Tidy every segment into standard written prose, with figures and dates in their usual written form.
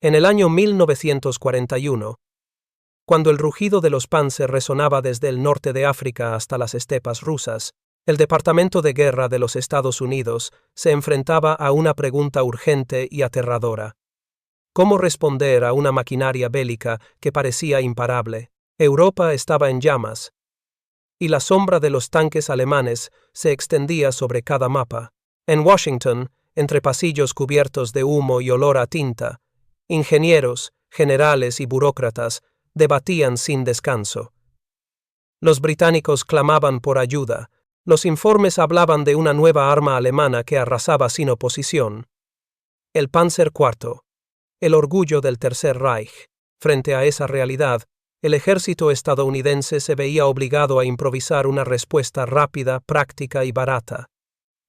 En el año 1941, cuando el rugido de los Panzer resonaba desde el norte de África hasta las estepas rusas, el Departamento de Guerra de los Estados Unidos se enfrentaba a una pregunta urgente y aterradora. ¿Cómo responder a una maquinaria bélica que parecía imparable? Europa estaba en llamas, y la sombra de los tanques alemanes se extendía sobre cada mapa. En Washington, entre pasillos cubiertos de humo y olor a tinta, ingenieros, generales y burócratas debatían sin descanso. Los británicos clamaban por ayuda. Los informes hablaban de una nueva arma alemana que arrasaba sin oposición. El Panzer IV, el orgullo del Tercer Reich. Frente a esa realidad, el ejército estadounidense se veía obligado a improvisar una respuesta rápida, práctica y barata.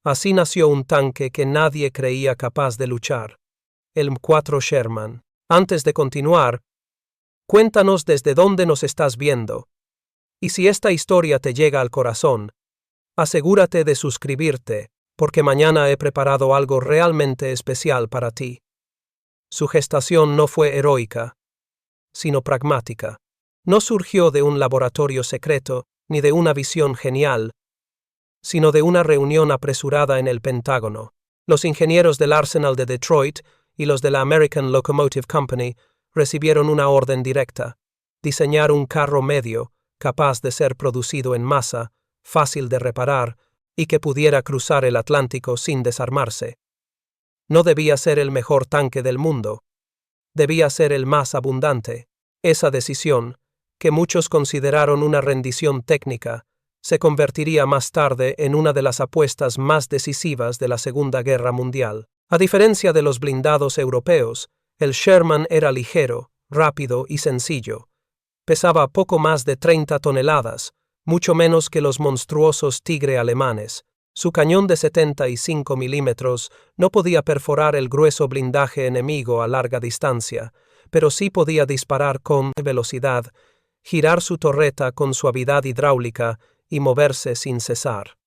Así nació un tanque que nadie creía capaz de luchar, el M4 Sherman. Antes de continuar, cuéntanos desde dónde nos estás viendo. Y si esta historia te llega al corazón, asegúrate de suscribirte, porque mañana he preparado algo realmente especial para ti. Su gestación no fue heroica, sino pragmática. No surgió de un laboratorio secreto ni de una visión genial, sino de una reunión apresurada en el Pentágono. Los ingenieros del Arsenal de Detroit y los de la American Locomotive Company recibieron una orden directa: diseñar un carro medio, capaz de ser producido en masa, fácil de reparar y que pudiera cruzar el Atlántico sin desarmarse. No debía ser el mejor tanque del mundo, debía ser el más abundante. Esa decisión, que muchos consideraron una rendición técnica, se convertiría más tarde en una de las apuestas más decisivas de la Segunda Guerra Mundial. A diferencia de los blindados europeos, el Sherman era ligero, rápido y sencillo. Pesaba poco más de 30 toneladas, mucho menos que los monstruosos Tigre alemanes. Su cañón de 75 milímetros no podía perforar el grueso blindaje enemigo a larga distancia, pero sí podía disparar con velocidad, girar su torreta con suavidad hidráulica y moverse sin cesar.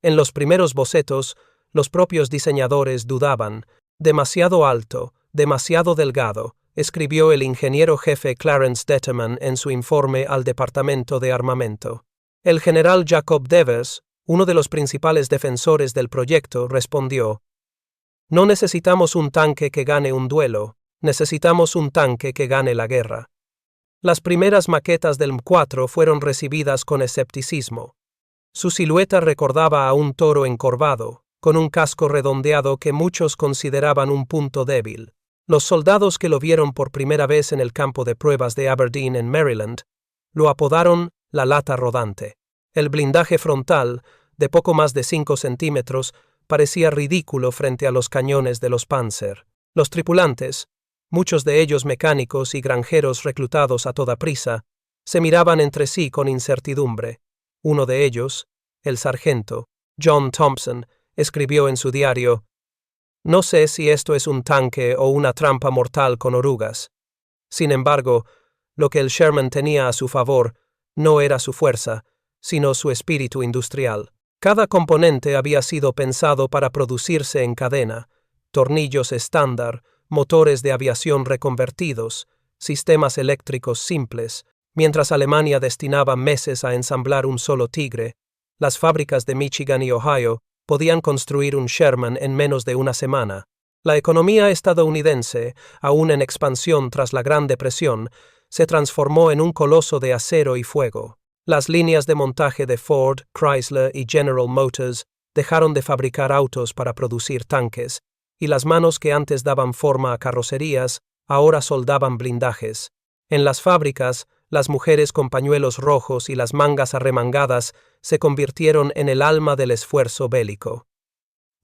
En los primeros bocetos, los propios diseñadores dudaban. Demasiado alto, demasiado delgado, escribió el ingeniero jefe Clarence Detterman en su informe al Departamento de Armamento. El general Jacob Devers, uno de los principales defensores del proyecto, respondió: «No necesitamos un tanque que gane un duelo, necesitamos un tanque que gane la guerra». Las primeras maquetas del M4 fueron recibidas con escepticismo. Su silueta recordaba a un toro encorvado, con un casco redondeado que muchos consideraban un punto débil. Los soldados que lo vieron por primera vez en el campo de pruebas de Aberdeen en Maryland lo apodaron la lata rodante. El blindaje frontal, de poco más de 5 centímetros, parecía ridículo frente a los cañones de los Panzer. Los tripulantes, muchos de ellos mecánicos y granjeros reclutados a toda prisa, se miraban entre sí con incertidumbre. Uno de ellos, el sargento, John Thompson, escribió en su diario: «No sé si esto es un tanque o una trampa mortal con orugas». Sin embargo, lo que el Sherman tenía a su favor no era su fuerza, sino su espíritu industrial. Cada componente había sido pensado para producirse en cadena: tornillos estándar, motores de aviación reconvertidos, sistemas eléctricos simples. Mientras Alemania destinaba meses a ensamblar un solo Tigre, las fábricas de Michigan y Ohio podían construir un Sherman en menos de una semana. La economía estadounidense, aún en expansión tras la Gran Depresión, se transformó en un coloso de acero y fuego. Las líneas de montaje de Ford, Chrysler y General Motors dejaron de fabricar autos para producir tanques, y las manos que antes daban forma a carrocerías ahora soldaban blindajes. En las fábricas, las mujeres con pañuelos rojos y las mangas arremangadas se convirtieron en el alma del esfuerzo bélico.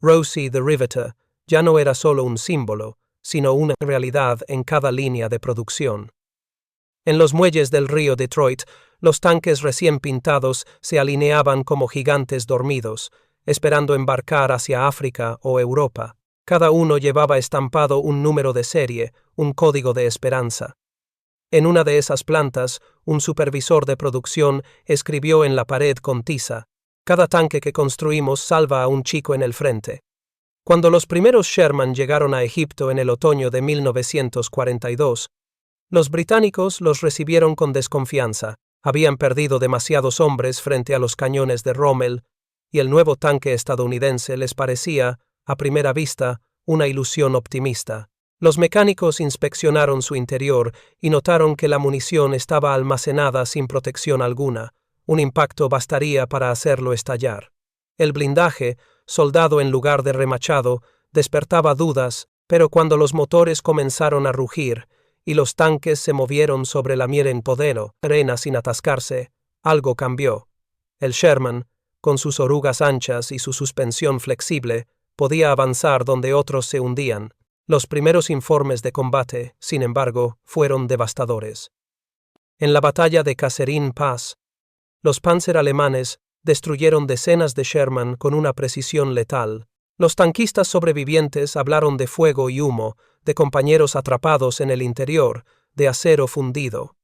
Rosie the Riveter ya no era solo un símbolo, sino una realidad en cada línea de producción. En los muelles del río Detroit, los tanques recién pintados se alineaban como gigantes dormidos, esperando embarcar hacia África o Europa. Cada uno llevaba estampado un número de serie, un código de esperanza. En una de esas plantas, un supervisor de producción escribió en la pared con tiza: «Cada tanque que construimos salva a un chico en el frente». Cuando los primeros Sherman llegaron a Egipto en el otoño de 1942, los británicos los recibieron con desconfianza. Habían perdido demasiados hombres frente a los cañones de Rommel, y el nuevo tanque estadounidense les parecía, a primera vista, una ilusión optimista. Los mecánicos inspeccionaron su interior y notaron que la munición estaba almacenada sin protección alguna. Un impacto bastaría para hacerlo estallar. El blindaje, soldado en lugar de remachado, despertaba dudas, pero cuando los motores comenzaron a rugir y los tanques se movieron sobre la miera en podero, arena sin atascarse, algo cambió. El Sherman, con sus orugas anchas y su suspensión flexible, podía avanzar donde otros se hundían. Los primeros informes de combate, sin embargo, fueron devastadores. En la batalla de Kasserine Pass, los Panzer alemanes destruyeron decenas de Sherman con una precisión letal. Los tanquistas sobrevivientes hablaron de fuego y humo, de compañeros atrapados en el interior, de acero fundido.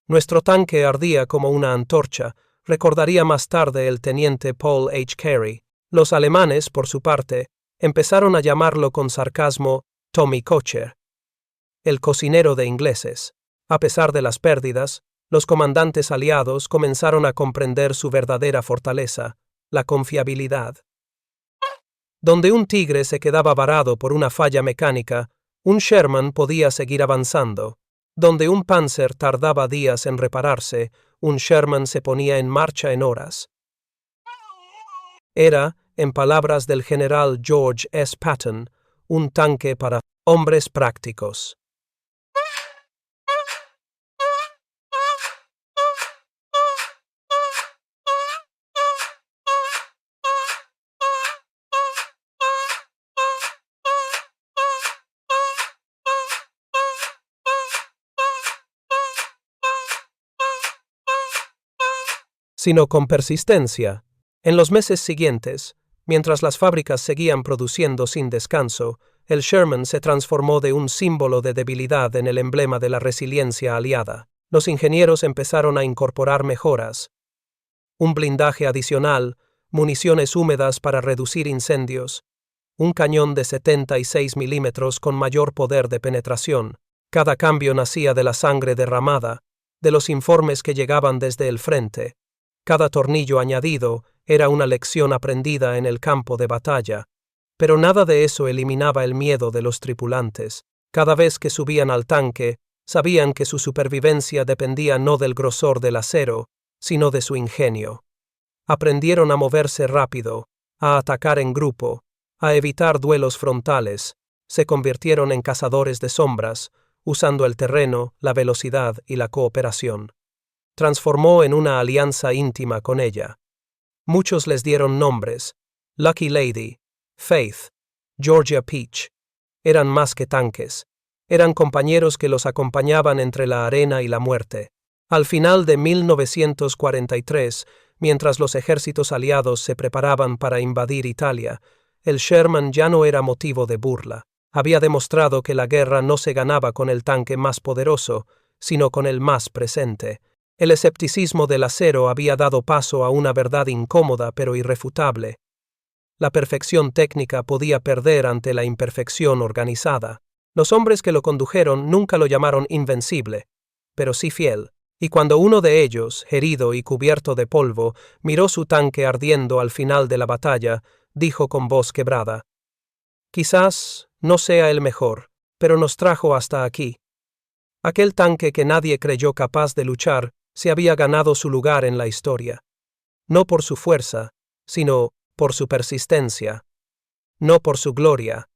Nuestro tanque ardía como una antorcha, recordaría más tarde el teniente Paul H. Carey. Los alemanes, por su parte, empezaron a llamarlo con sarcasmo Tommy Kocher, el cocinero de ingleses. A pesar de las pérdidas, los comandantes aliados comenzaron a comprender su verdadera fortaleza, la confiabilidad. Donde un Tigre se quedaba varado por una falla mecánica, un Sherman podía seguir avanzando. Donde un Panzer tardaba días en repararse, un Sherman se ponía en marcha en horas. Era, en palabras del general George S. Patton, un tanque para hombres prácticos. Sino con persistencia. En los meses siguientes, mientras las fábricas seguían produciendo sin descanso, el Sherman se transformó de un símbolo de debilidad en el emblema de la resiliencia aliada. Los ingenieros empezaron a incorporar mejoras. Un blindaje adicional, municiones húmedas para reducir incendios, un cañón de 76 milímetros con mayor poder de penetración. Cada cambio nacía de la sangre derramada, de los informes que llegaban desde el frente. Cada tornillo añadido era una lección aprendida en el campo de batalla, pero nada de eso eliminaba el miedo de los tripulantes. Cada vez que subían al tanque, sabían que su supervivencia dependía no del grosor del acero, sino de su ingenio. Aprendieron a moverse rápido, a atacar en grupo, a evitar duelos frontales. Se convirtieron en cazadores de sombras, usando el terreno, la velocidad y la cooperación. Transformó en una alianza íntima con ella. Muchos les dieron nombres: Lucky Lady, Faith, Georgia Peach. Eran más que tanques. Eran compañeros que los acompañaban entre la arena y la muerte. Al final de 1943, mientras los ejércitos aliados se preparaban para invadir Italia, el Sherman ya no era motivo de burla. Había demostrado que la guerra no se ganaba con el tanque más poderoso, sino con el más presente. El escepticismo del acero había dado paso a una verdad incómoda pero irrefutable. La perfección técnica podía perder ante la imperfección organizada. Los hombres que lo condujeron nunca lo llamaron invencible, pero sí fiel, y cuando uno de ellos, herido y cubierto de polvo, miró su tanque ardiendo al final de la batalla, dijo con voz quebrada: «Quizás no sea el mejor, pero nos trajo hasta aquí». Aquel tanque que nadie creyó capaz de luchar se había ganado su lugar en la historia. No por su fuerza, sino por su persistencia. No por su gloria,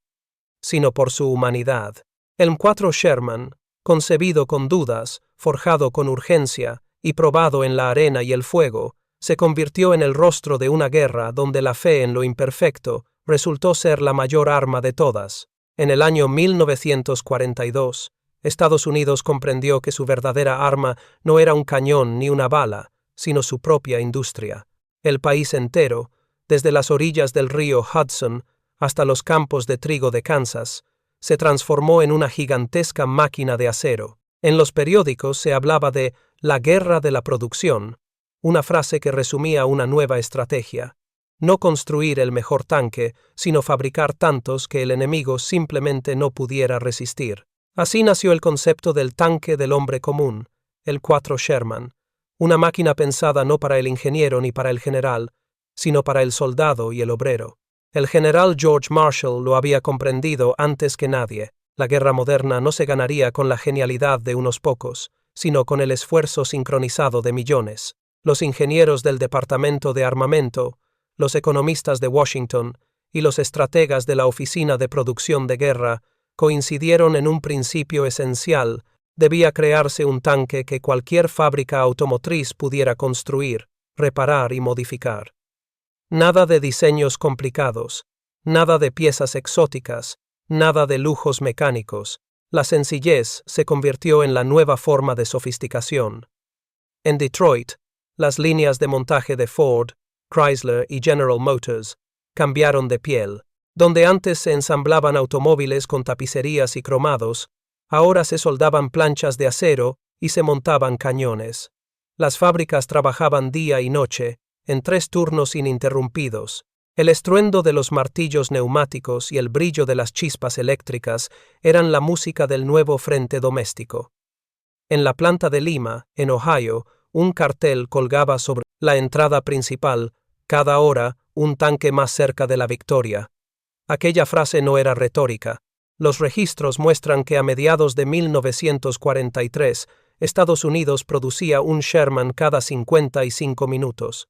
sino por su humanidad. El M4 Sherman, concebido con dudas, forjado con urgencia y probado en la arena y el fuego, se convirtió en el rostro de una guerra donde la fe en lo imperfecto resultó ser la mayor arma de todas. En el año 1942, Estados Unidos comprendió que su verdadera arma no era un cañón ni una bala, sino su propia industria. El país entero, desde las orillas del río Hudson hasta los campos de trigo de Kansas, se transformó en una gigantesca máquina de acero. En los periódicos se hablaba de la guerra de la producción, una frase que resumía una nueva estrategia. no construir el mejor tanque, sino fabricar tantos que el enemigo simplemente no pudiera resistir. Así nació el concepto del tanque del hombre común, el 4 Sherman, una máquina pensada no para el ingeniero ni para el general, sino para el soldado y el obrero. El general George Marshall lo había comprendido antes que nadie. La guerra moderna no se ganaría con la genialidad de unos pocos, sino con el esfuerzo sincronizado de millones. Los ingenieros del Departamento de Armamento, los economistas de Washington y los estrategas de la Oficina de Producción de Guerra coincidieron en un principio esencial: debía crearse un tanque que cualquier fábrica automotriz pudiera construir, reparar y modificar. Nada de diseños complicados, nada de piezas exóticas, nada de lujos mecánicos. La sencillez se convirtió en la nueva forma de sofisticación. En Detroit, las líneas de montaje de Ford, Chrysler y General Motors cambiaron de piel. Donde antes se ensamblaban automóviles con tapicerías y cromados, ahora se soldaban planchas de acero y se montaban cañones. Las fábricas trabajaban día y noche, en 3 turnos ininterrumpidos. El estruendo de los martillos neumáticos y el brillo de las chispas eléctricas eran la música del nuevo frente doméstico. En la planta de Lima, en Ohio, un cartel colgaba sobre la entrada principal: cada hora, un tanque más cerca de la victoria. Aquella frase no era retórica. Los registros muestran que a mediados de 1943, Estados Unidos producía un Sherman cada 55 minutos.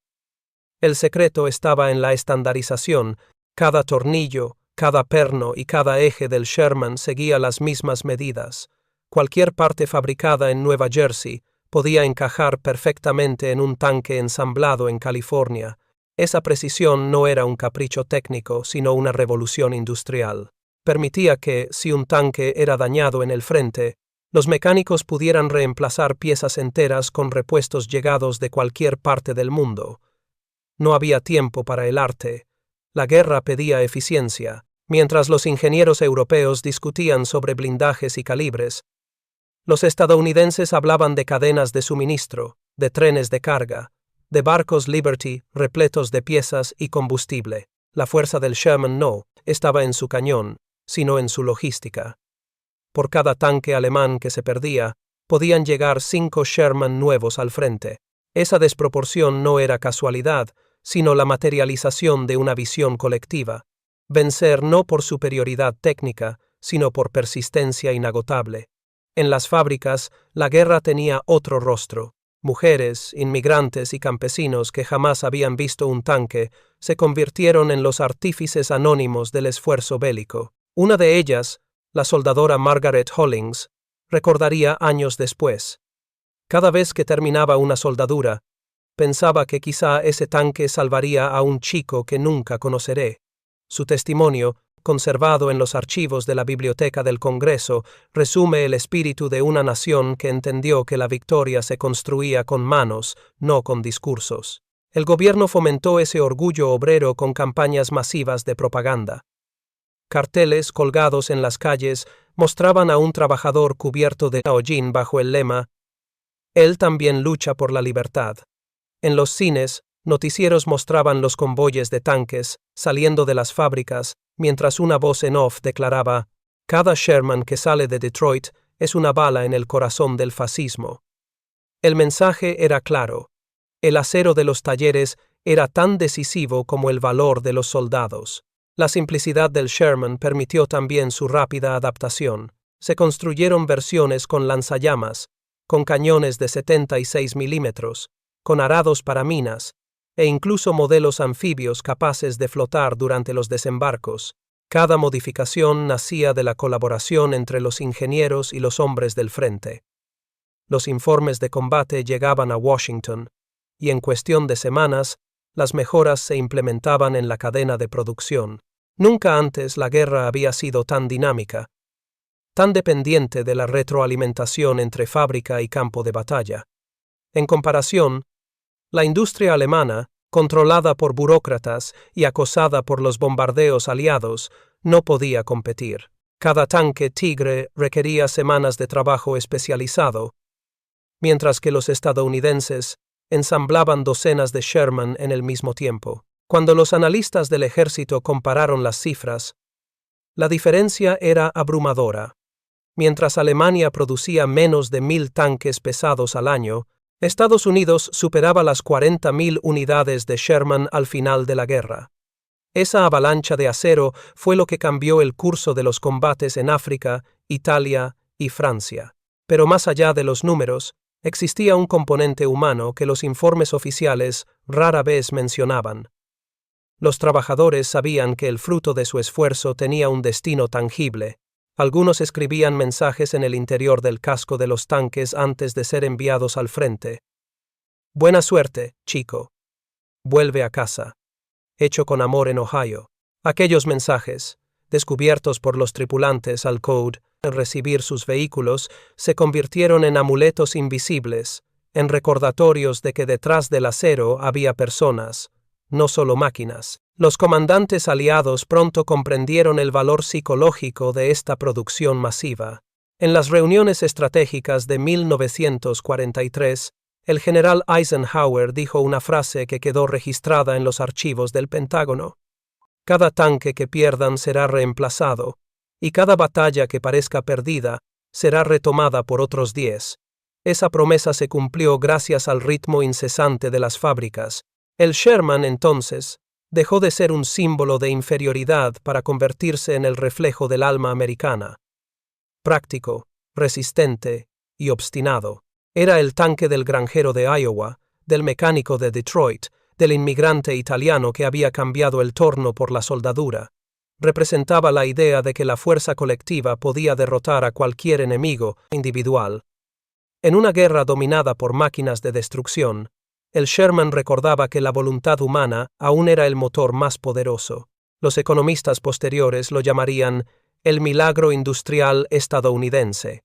El secreto estaba en la estandarización. Cada tornillo, cada perno y cada eje del Sherman seguía las mismas medidas. Cualquier parte fabricada en Nueva Jersey podía encajar perfectamente en un tanque ensamblado en California. Esa precisión no era un capricho técnico, sino una revolución industrial. Permitía que, si un tanque era dañado en el frente, los mecánicos pudieran reemplazar piezas enteras con repuestos llegados de cualquier parte del mundo. No había tiempo para el arte. La guerra pedía eficiencia. Mientras los ingenieros europeos discutían sobre blindajes y calibres, los estadounidenses hablaban de cadenas de suministro, de trenes de carga, de barcos Liberty repletos de piezas y combustible. La fuerza del Sherman no estaba en su cañón, sino en su logística. Por cada tanque alemán que se perdía, podían llegar 5 Sherman nuevos al frente. Esa desproporción no era casualidad, sino la materialización de una visión colectiva. Vencer no por superioridad técnica, sino por persistencia inagotable. En las fábricas, la guerra tenía otro rostro. Mujeres, inmigrantes y campesinos que jamás habían visto un tanque se convirtieron en los artífices anónimos del esfuerzo bélico. Una de ellas, la soldadora Margaret Hollings, recordaría años después: cada vez que terminaba una soldadura, pensaba que quizá ese tanque salvaría a un chico que nunca conoceré. Su testimonio, conservado en los archivos de la Biblioteca del Congreso, resume el espíritu de una nación que entendió que la victoria se construía con manos, no con discursos. El gobierno fomentó ese orgullo obrero con campañas masivas de propaganda. Carteles colgados en las calles mostraban a un trabajador cubierto de hollín bajo el lema: «Él también lucha por la libertad». En los cines, noticieros mostraban los convoyes de tanques saliendo de las fábricas, mientras una voz en off declaraba: «Cada Sherman que sale de Detroit es una bala en el corazón del fascismo». El mensaje era claro. El acero de los talleres era tan decisivo como el valor de los soldados. La simplicidad del Sherman permitió también su rápida adaptación. Se construyeron versiones con lanzallamas, con cañones de 76 milímetros, con arados para minas, e incluso modelos anfibios capaces de flotar durante los desembarcos. Cada modificación nacía de la colaboración entre los ingenieros y los hombres del frente. Los informes de combate llegaban a Washington, y en cuestión de semanas, las mejoras se implementaban en la cadena de producción. Nunca antes la guerra había sido tan dinámica, tan dependiente de la retroalimentación entre fábrica y campo de batalla. En comparación, la industria alemana, controlada por burócratas y acosada por los bombardeos aliados, no podía competir. Cada tanque Tigre requería semanas de trabajo especializado, mientras que los estadounidenses ensamblaban docenas de Sherman en el mismo tiempo. Cuando los analistas del ejército compararon las cifras, la diferencia era abrumadora. Mientras Alemania producía menos de 1.000 tanques pesados al año, Estados Unidos superaba las 40.000 unidades de Sherman al final de la guerra. Esa avalancha de acero fue lo que cambió el curso de los combates en África, Italia y Francia. Pero más allá de los números, existía un componente humano que los informes oficiales rara vez mencionaban. Los trabajadores sabían que el fruto de su esfuerzo tenía un destino tangible. Algunos escribían mensajes en el interior del casco de los tanques antes de ser enviados al frente. Buena suerte, chico. Vuelve a casa. Hecho con amor en Ohio. Aquellos mensajes, descubiertos por los tripulantes al Code en recibir sus vehículos, se convirtieron en amuletos invisibles, en recordatorios de que detrás del acero había personas, no solo máquinas. Los comandantes aliados pronto comprendieron el valor psicológico de esta producción masiva. En las reuniones estratégicas de 1943, el general Eisenhower dijo una frase que quedó registrada en los archivos del Pentágono. Cada tanque que pierdan será reemplazado, y cada batalla que parezca perdida será retomada por otros 10. Esa promesa se cumplió gracias al ritmo incesante de las fábricas. El Sherman, entonces, dejó de ser un símbolo de inferioridad para convertirse en el reflejo del alma americana. Práctico, resistente y obstinado. Era el tanque del granjero de Iowa, del mecánico de Detroit, del inmigrante italiano que había cambiado el torno por la soldadura. Representaba la idea de que la fuerza colectiva podía derrotar a cualquier enemigo individual. En una guerra dominada por máquinas de destrucción, el Sherman recordaba que la voluntad humana aún era el motor más poderoso. Los economistas posteriores lo llamarían el milagro industrial estadounidense.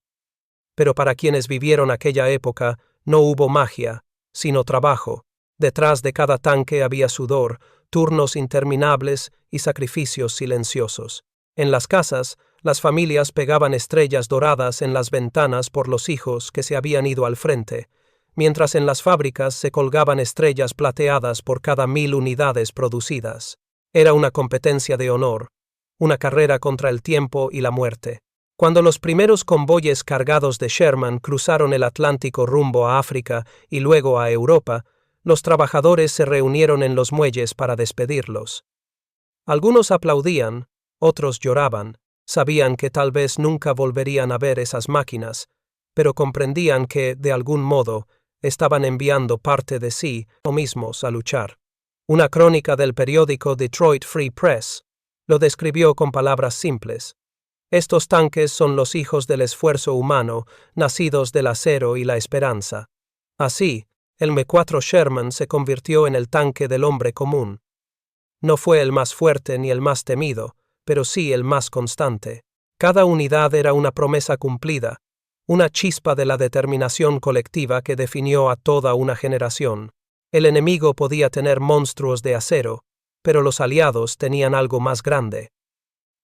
Pero para quienes vivieron aquella época no hubo magia, sino trabajo. Detrás de cada tanque había sudor, turnos interminables y sacrificios silenciosos. En las casas, las familias pegaban estrellas doradas en las ventanas por los hijos que se habían ido al frente, mientras en las fábricas se colgaban estrellas plateadas por cada 1.000 unidades producidas. Era una competencia de honor, una carrera contra el tiempo y la muerte. Cuando los primeros convoyes cargados de Sherman cruzaron el Atlántico rumbo a África y luego a Europa, los trabajadores se reunieron en los muelles para despedirlos. Algunos aplaudían, otros lloraban, sabían que tal vez nunca volverían a ver esas máquinas, pero comprendían que, de algún modo, estaban enviando parte de sí mismos a luchar. Una crónica del periódico Detroit Free Press lo describió con palabras simples. Estos tanques son los hijos del esfuerzo humano, nacidos del acero y la esperanza. Así, el M4 Sherman se convirtió en el tanque del hombre común. No fue el más fuerte ni el más temido, pero sí el más constante. Cada unidad era una promesa cumplida, una chispa de la determinación colectiva que definió a toda una generación. El enemigo podía tener monstruos de acero, pero los aliados tenían algo más grande.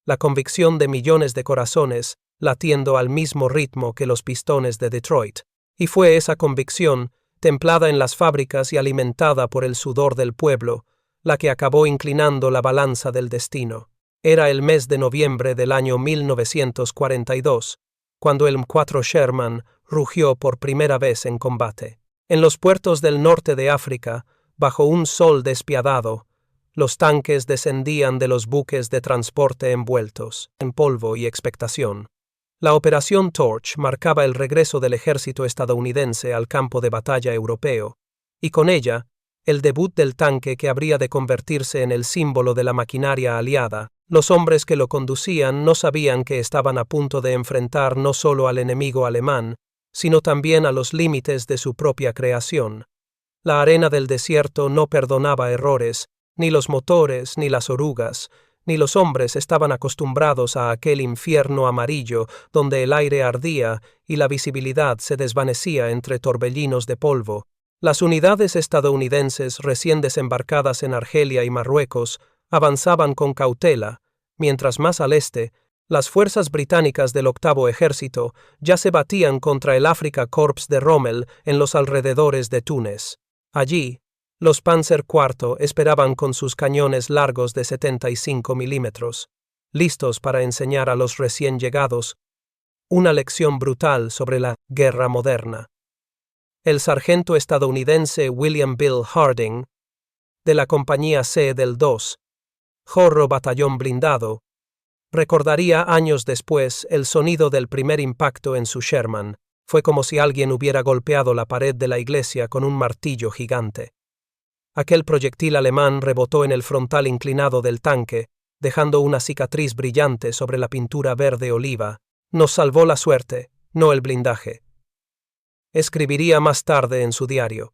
La convicción de millones de corazones latiendo al mismo ritmo que los pistones de Detroit. Y fue esa convicción, templada en las fábricas y alimentada por el sudor del pueblo, la que acabó inclinando la balanza del destino. Era el mes de noviembre del año 1942, cuando el M4 Sherman rugió por primera vez en combate. En los puertos del norte de África, bajo un sol despiadado, los tanques descendían de los buques de transporte envueltos en polvo y expectación. La Operación Torch marcaba el regreso del ejército estadounidense al campo de batalla europeo, y con ella, el debut del tanque que habría de convertirse en el símbolo de la maquinaria aliada. Los hombres que lo conducían no sabían que estaban a punto de enfrentar no solo al enemigo alemán, sino también a los límites de su propia creación. La arena del desierto no perdonaba errores, ni los motores, ni las orugas, ni los hombres estaban acostumbrados a aquel infierno amarillo donde el aire ardía y la visibilidad se desvanecía entre torbellinos de polvo. Las unidades estadounidenses recién desembarcadas en Argelia y Marruecos avanzaban con cautela, mientras más al este, las fuerzas británicas del octavo ejército ya se batían contra el Afrika Korps de Rommel en los alrededores de Túnez. Allí, Los Panzer IV esperaban con sus cañones largos de 75 milímetros, listos para enseñar a los recién llegados una lección brutal sobre la guerra moderna. El sargento estadounidense William Bill Harding, de la Compañía C del 2, Jorro Batallón Blindado, recordaría años después el sonido del primer impacto en su Sherman. Fue como si alguien hubiera golpeado la pared de la iglesia con un martillo gigante. Aquel proyectil alemán rebotó en el frontal inclinado del tanque, dejando una cicatriz brillante sobre la pintura verde oliva. Nos salvó la suerte, no el blindaje. Escribiría más tarde en su diario.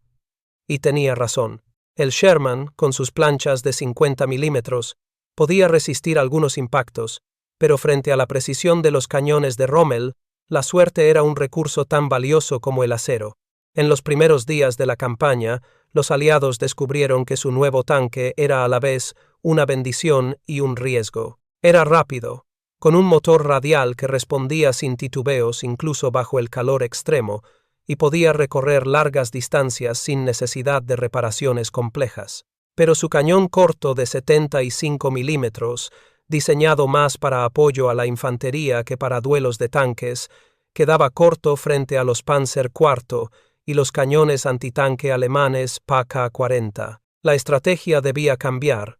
Y tenía razón. El Sherman, con sus planchas de 50 milímetros, podía resistir algunos impactos, pero frente a la precisión de los cañones de Rommel, la suerte era un recurso tan valioso como el acero. En los primeros días de la campaña, los aliados descubrieron que su nuevo tanque era a la vez una bendición y un riesgo. Era rápido, con un motor radial que respondía sin titubeos incluso bajo el calor extremo, y podía recorrer largas distancias sin necesidad de reparaciones complejas. Pero su cañón corto de 75 milímetros, diseñado más para apoyo a la infantería que para duelos de tanques, quedaba corto frente a los Panzer IV y los cañones antitanque alemanes PK-40. La estrategia debía cambiar,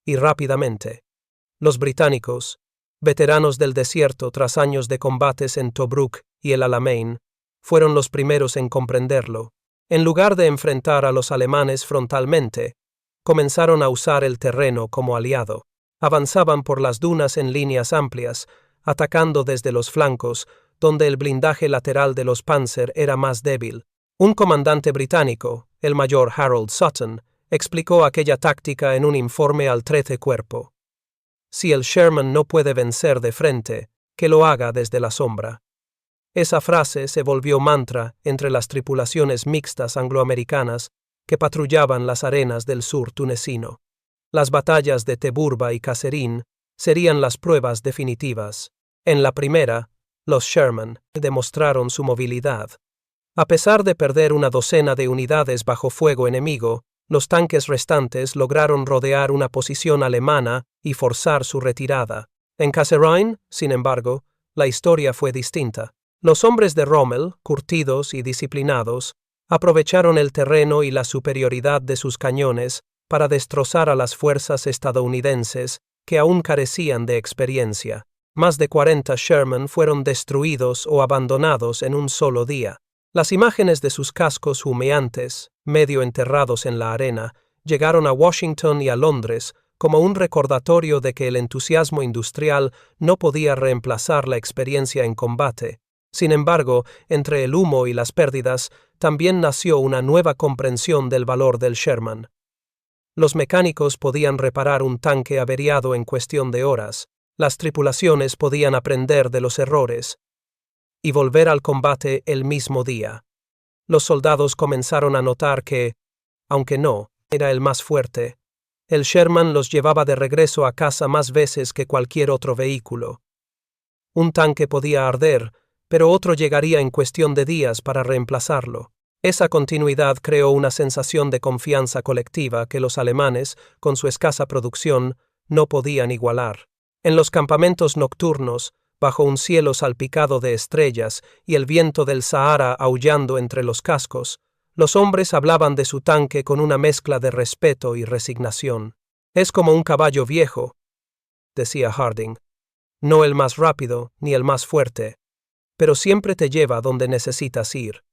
y rápidamente. Los británicos, veteranos del desierto tras años de combates en Tobruk y el Alamein, fueron los primeros en comprenderlo. En lugar de enfrentar a los alemanes frontalmente, comenzaron a usar el terreno como aliado. Avanzaban por las dunas en líneas amplias, atacando desde los flancos, donde el blindaje lateral de los Panzer era más débil. Un comandante británico, el mayor Harold Sutton, explicó aquella táctica en un informe al 13 Cuerpo. Si el Sherman no puede vencer de frente, que lo haga desde la sombra. Esa frase se volvió mantra entre las tripulaciones mixtas angloamericanas que patrullaban las arenas del sur tunecino. Las batallas de Teburba y Kasserine serían las pruebas definitivas. En la primera, los Sherman demostraron su movilidad. A pesar de perder una docena de unidades bajo fuego enemigo, los tanques restantes lograron rodear una posición alemana y forzar su retirada. En Kasserine, sin embargo, la historia fue distinta. Los hombres de Rommel, curtidos y disciplinados, aprovecharon el terreno y la superioridad de sus cañones para destrozar a las fuerzas estadounidenses que aún carecían de experiencia. Más de 40 Sherman fueron destruidos o abandonados en un solo día. Las imágenes de sus cascos humeantes, medio enterrados en la arena, llegaron a Washington y a Londres como un recordatorio de que el entusiasmo industrial no podía reemplazar la experiencia en combate. Sin embargo, entre el humo y las pérdidas, también nació una nueva comprensión del valor del Sherman. Los mecánicos podían reparar un tanque averiado en cuestión de horas, las tripulaciones podían aprender de los errores y volver al combate el mismo día. Los soldados comenzaron a notar que, aunque no era el más fuerte, el Sherman los llevaba de regreso a casa más veces que cualquier otro vehículo. Un tanque podía arder, pero otro llegaría en cuestión de días para reemplazarlo. Esa continuidad creó una sensación de confianza colectiva que los alemanes, con su escasa producción, no podían igualar. En los campamentos nocturnos, bajo un cielo salpicado de estrellas y el viento del Sahara aullando entre los cascos, los hombres hablaban de su tanque con una mezcla de respeto y resignación. «Es como un caballo viejo», decía Harding. «No el más rápido ni el más fuerte, pero siempre te lleva donde necesitas ir».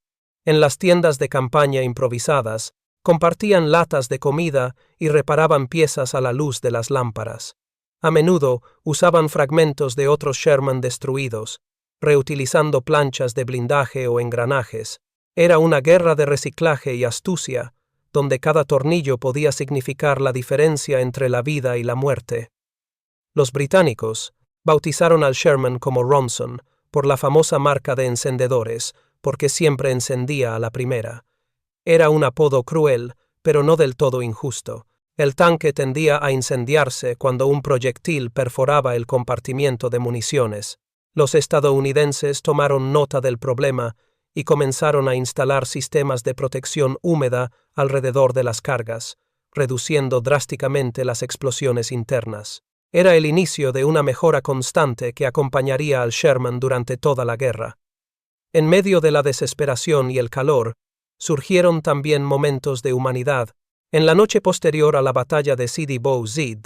En las tiendas de campaña improvisadas, compartían latas de comida y reparaban piezas a la luz de las lámparas. A menudo usaban fragmentos de otros Sherman destruidos, reutilizando planchas de blindaje o engranajes. Era una guerra de reciclaje y astucia, donde cada tornillo podía significar la diferencia entre la vida y la muerte. Los británicos bautizaron al Sherman como Ronson, por la famosa marca de encendedores, porque siempre encendía a la primera. Era un apodo cruel, pero no del todo injusto. El tanque tendía a incendiarse cuando un proyectil perforaba el compartimiento de municiones. Los estadounidenses tomaron nota del problema y comenzaron a instalar sistemas de protección húmeda alrededor de las cargas, reduciendo drásticamente las explosiones internas. Era el inicio de una mejora constante que acompañaría al Sherman durante toda la guerra. En medio de la desesperación y el calor, surgieron también momentos de humanidad. En la noche posterior a la batalla de Sidi Bou Zid,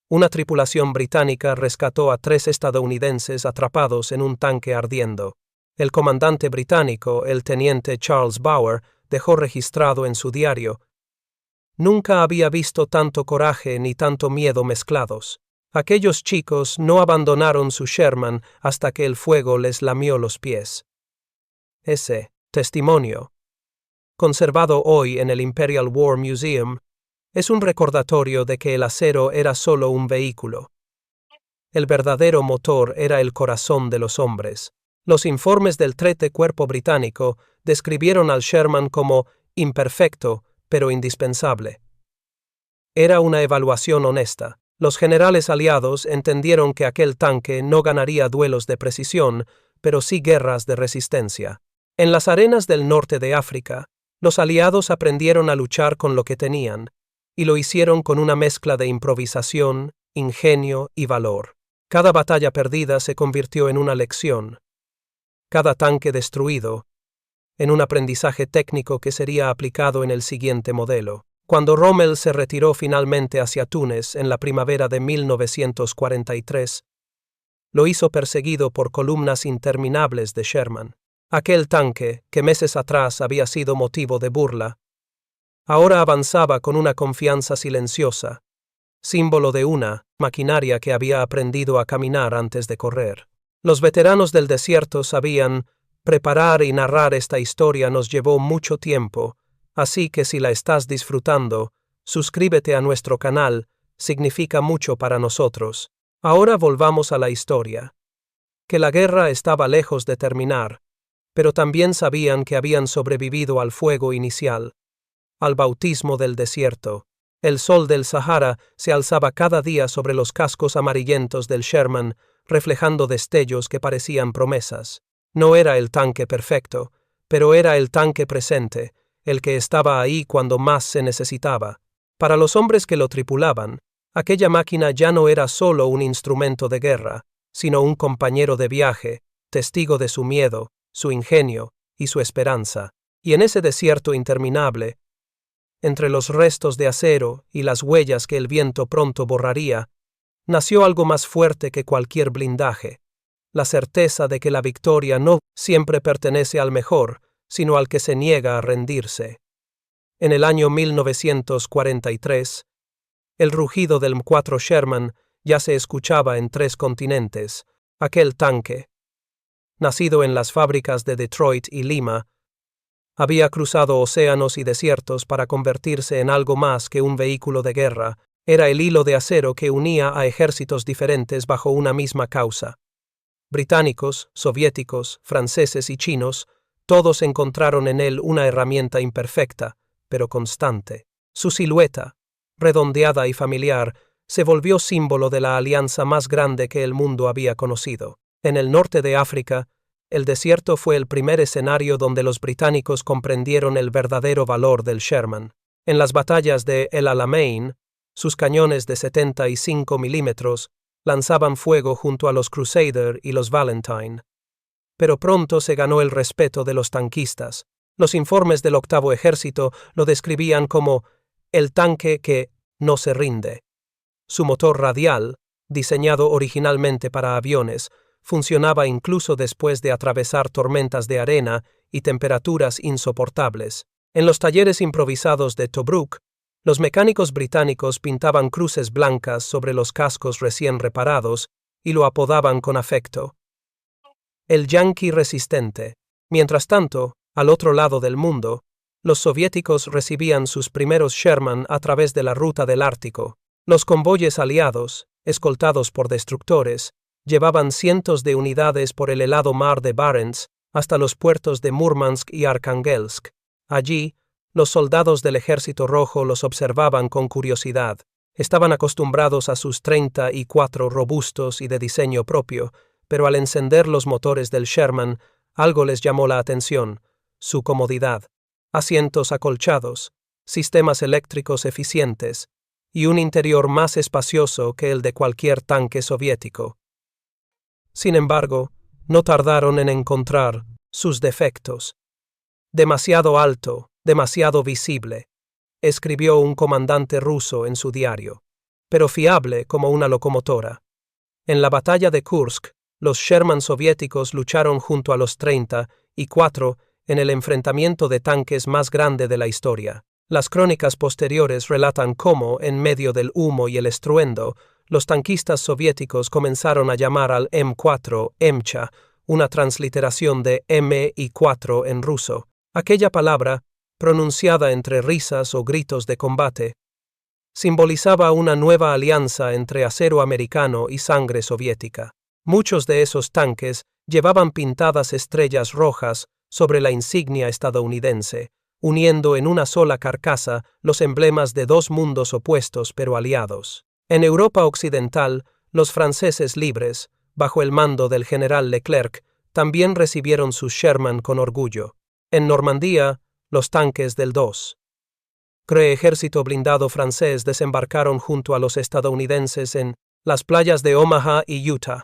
una tripulación británica rescató a 3 estadounidenses atrapados en un tanque ardiendo. El comandante británico, el teniente Charles Bower, dejó registrado en su diario: «Nunca había visto tanto coraje ni tanto miedo mezclados. Aquellos chicos no abandonaron su Sherman hasta que el fuego les lamió los pies». Ese testimonio, conservado hoy en el Imperial War Museum, es un recordatorio de que el acero era solo un vehículo. El verdadero motor era el corazón de los hombres. Los informes del Trete Cuerpo Británico describieron al Sherman como imperfecto, pero indispensable. Era una evaluación honesta. Los generales aliados entendieron que aquel tanque no ganaría duelos de precisión, pero sí guerras de resistencia. En las arenas del norte de África, los aliados aprendieron a luchar con lo que tenían, y lo hicieron con una mezcla de improvisación, ingenio y valor. Cada batalla perdida se convirtió en una lección. Cada tanque destruido, en un aprendizaje técnico que sería aplicado en el siguiente modelo. Cuando Rommel se retiró finalmente hacia Túnez en la primavera de 1943, lo hizo perseguido por columnas interminables de Sherman. Aquel tanque, que meses atrás había sido motivo de burla, ahora avanzaba con una confianza silenciosa, símbolo de una maquinaria que había aprendido a caminar antes de correr. Los veteranos del desierto sabían: preparar y narrar esta historia nos llevó mucho tiempo, así que si la estás disfrutando, suscríbete a nuestro canal, significa mucho para nosotros. Ahora volvamos a la historia. Que la guerra estaba lejos de terminar, pero también sabían que habían sobrevivido al fuego inicial, al bautismo del desierto. El sol del Sahara se alzaba cada día sobre los cascos amarillentos del Sherman, reflejando destellos que parecían promesas. No era el tanque perfecto, pero era el tanque presente, el que estaba ahí cuando más se necesitaba. Para los hombres que lo tripulaban, aquella máquina ya no era solo un instrumento de guerra, sino un compañero de viaje, testigo de su miedo, su ingenio y su esperanza. Y en ese desierto interminable, entre los restos de acero y las huellas que el viento pronto borraría, nació algo más fuerte que cualquier blindaje: la certeza de que la victoria no siempre pertenece al mejor, sino al que se niega a rendirse. En el año 1943, el rugido del M4 Sherman ya se escuchaba en 3 continentes. Aquel tanque, nacido en las fábricas de Detroit y Lima, había cruzado océanos y desiertos para convertirse en algo más que un vehículo de guerra. Era el hilo de acero que unía a ejércitos diferentes bajo una misma causa. Británicos, soviéticos, franceses y chinos, todos encontraron en él una herramienta imperfecta, pero constante. Su silueta, redondeada y familiar, se volvió símbolo de la alianza más grande que el mundo había conocido. En el norte de África, el desierto fue el primer escenario donde los británicos comprendieron el verdadero valor del Sherman. En las batallas de El Alamein, sus cañones de 75 milímetros lanzaban fuego junto a los Crusader y los Valentine. Pero pronto se ganó el respeto de los tanquistas. Los informes del Octavo Ejército lo describían como el tanque que no se rinde. Su motor radial, diseñado originalmente para aviones, funcionaba incluso después de atravesar tormentas de arena y temperaturas insoportables. En los talleres improvisados de Tobruk, los mecánicos británicos pintaban cruces blancas sobre los cascos recién reparados y lo apodaban con afecto: el Yankee resistente. Mientras tanto, al otro lado del mundo, los soviéticos recibían sus primeros Sherman a través de la ruta del Ártico. Los convoyes aliados, escoltados por destructores, llevaban cientos de unidades por el helado mar de Barents hasta los puertos de Murmansk y Arkangelsk. Allí, los soldados del Ejército Rojo los observaban con curiosidad. Estaban acostumbrados a sus 34 robustos y de diseño propio, pero al encender los motores del Sherman, algo les llamó la atención: su comodidad, asientos acolchados, sistemas eléctricos eficientes y un interior más espacioso que el de cualquier tanque soviético. Sin embargo, no tardaron en encontrar sus defectos. Demasiado alto, demasiado visible, escribió un comandante ruso en su diario, pero fiable como una locomotora. En la batalla de Kursk, los Sherman soviéticos lucharon junto a los 34 en el enfrentamiento de tanques más grande de la historia. Las crónicas posteriores relatan cómo, en medio del humo y el estruendo, los tanquistas soviéticos comenzaron a llamar al M4 Emcha, una transliteración de Mi-4 en ruso. Aquella palabra, pronunciada entre risas o gritos de combate, simbolizaba una nueva alianza entre acero americano y sangre soviética. Muchos de esos tanques llevaban pintadas estrellas rojas sobre la insignia estadounidense, uniendo en una sola carcasa los emblemas de dos mundos opuestos pero aliados. En Europa occidental, los franceses libres, bajo el mando del general Leclerc, también recibieron sus Sherman con orgullo. En Normandía, los tanques del 2. Ejército blindado francés desembarcaron junto a los estadounidenses en las playas de Omaha y Utah.